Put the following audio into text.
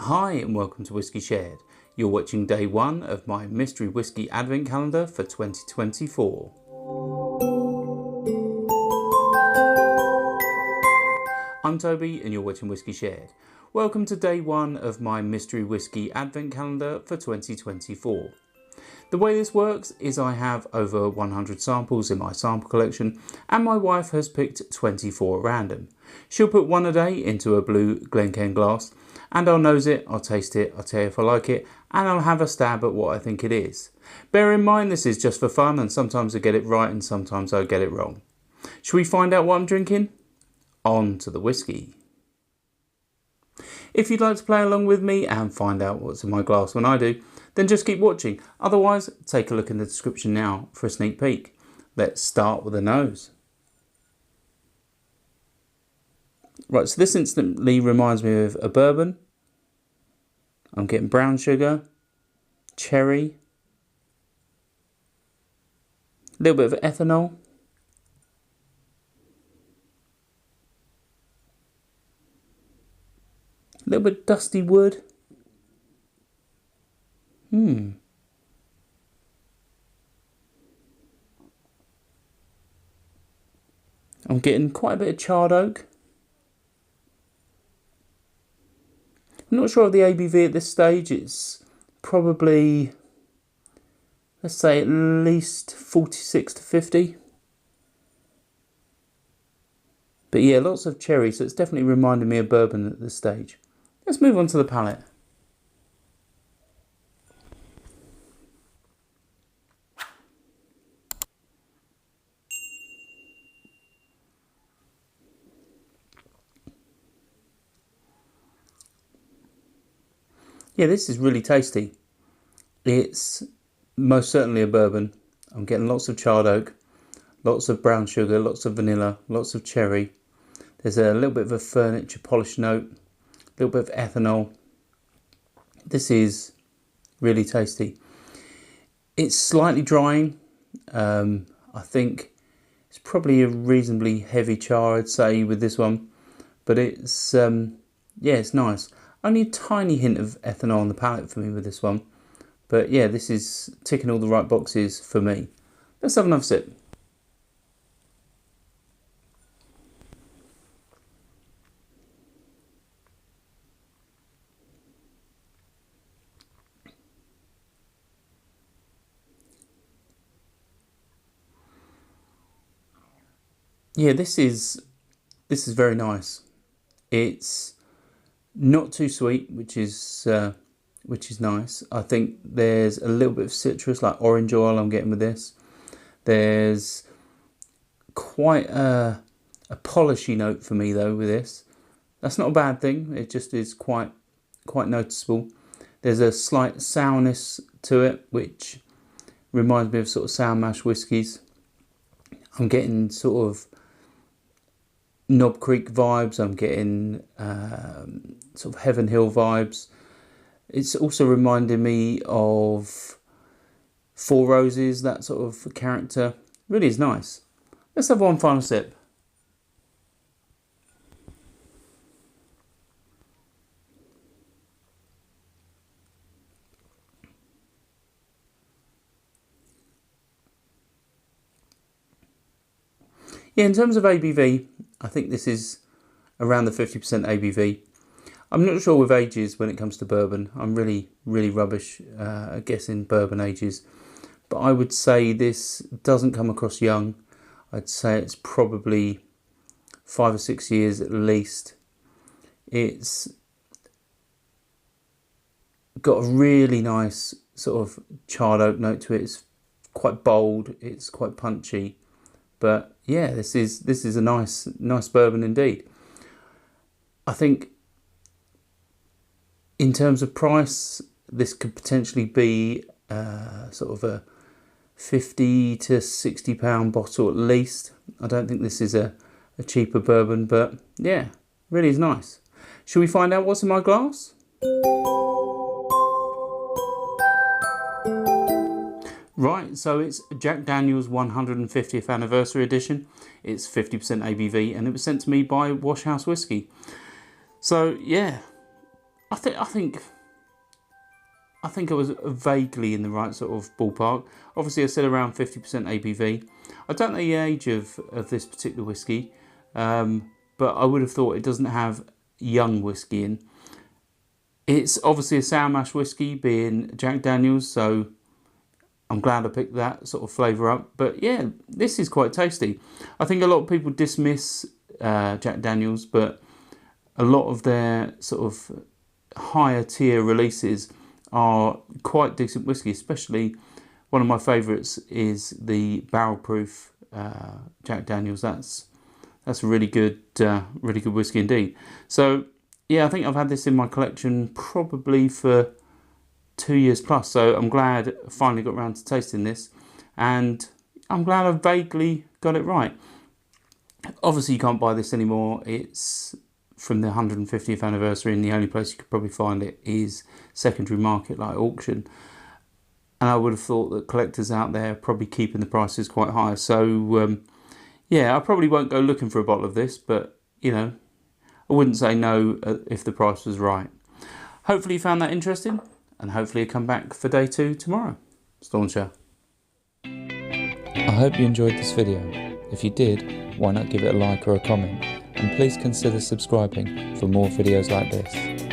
Hi and welcome to Whiskey Shared. You're watching day one of my mystery whiskey advent calendar for 2024. I'm Toby and you're watching Whiskey Shared. Welcome to day one of my mystery whiskey advent calendar for 2024. The way this works is I have over 100 samples in my sample collection and my wife has picked 24 at random. She'll put one a day into a blue Glencairn glass and I'll nose it, I'll taste it, I'll tell you if I like it and I'll have a stab at what I think it is. Bear in mind this is just for fun and sometimes I get it right and sometimes I get it wrong. Shall we find out what I'm drinking? On to the whiskey. If you'd like to play along with me and find out what's in my glass when I do, then just keep watching. Otherwise, take a look in the description now for a sneak peek. Let's start with the nose. Right, so this instantly reminds me of a bourbon. I'm getting brown sugar, cherry, a little bit of ethanol. A little bit dusty wood. I'm getting quite a bit of charred oak. I'm not sure of the ABV at this stage. It's probably, let's say, at least 46 to 50. But yeah, lots of cherry, so it's definitely reminding me of bourbon at this stage. Let's move on to the palate. Yeah, this is really tasty. It's most certainly a bourbon. I'm getting lots of charred oak, lots of brown sugar, lots of vanilla, lots of cherry. There's a little bit of a furniture polish note, a little bit of ethanol. This is really tasty. It's slightly drying. I think it's probably a reasonably heavy char, I'd say, with this one. But it's, yeah, it's nice. Only a tiny hint of ethanol on the palate for me with this one. But yeah, this is ticking all the right boxes for me. Let's have another sip. Yeah, this is very nice. It's not too sweet, which is nice. I think there's a little bit of citrus, like orange oil I'm getting with this. There's quite a polishy note for me though with this. That's not a bad thing. It just is quite noticeable. There's a slight sourness to it, which reminds me of sort of sour mash whiskies. I'm getting sort of Knob Creek vibes. I'm getting sort of Heaven Hill vibes. It's also reminding me of Four Roses, that sort of character. Really is nice. Let's have one final sip. Yeah, in terms of ABV, I think this is around the 50% ABV. I'm not sure with ages when it comes to bourbon. I'm really rubbish at guessing bourbon ages. But I would say this doesn't come across young. I'd say it's probably 5 or 6 years at least. It's got a really nice sort of charred oak note to it. It's quite bold. It's quite punchy. But yeah, this is a nice bourbon indeed. I think in terms of price, this could potentially be sort of a £50 to £60 bottle at least. I don't think this is a cheaper bourbon, but yeah, really is nice. Shall we find out what's in my glass? Right, so it's Jack Daniel's 150th anniversary edition. It's 50% ABV and it was sent to me by Wash House Whisky. So yeah, I think I was vaguely in the right sort of ballpark. Obviously, I said around 50% ABV. I don't know the age of this particular whiskey, but I would have thought it doesn't have young whiskey in. It's obviously a sour mash whiskey, being Jack Daniels, so I'm glad I picked that sort of flavour up. But yeah, this is quite tasty. I think a lot of people dismiss Jack Daniels, but a lot of their sort of higher tier releases are quite decent whiskey. Especially one of my favourites is the barrel proof Jack Daniels. That's a really good whiskey indeed. So yeah, I think I've had this in my collection probably for 2 years plus. So I'm glad I finally got around to tasting this, and I'm glad I vaguely got it right. Obviously, you can't buy this anymore. It's from the 150th anniversary, and the only place you could probably find it is secondary market, like auction. And I would have thought that collectors out there are probably keeping the prices quite high. So yeah, I probably won't go looking for a bottle of this, but you know, I wouldn't say no if the price was right. Hopefully you found that interesting, and hopefully you come back for day 2 tomorrow. Stauncher. I hope you enjoyed this video. If you did, why not give it a like or a comment, and please consider subscribing for more videos like this.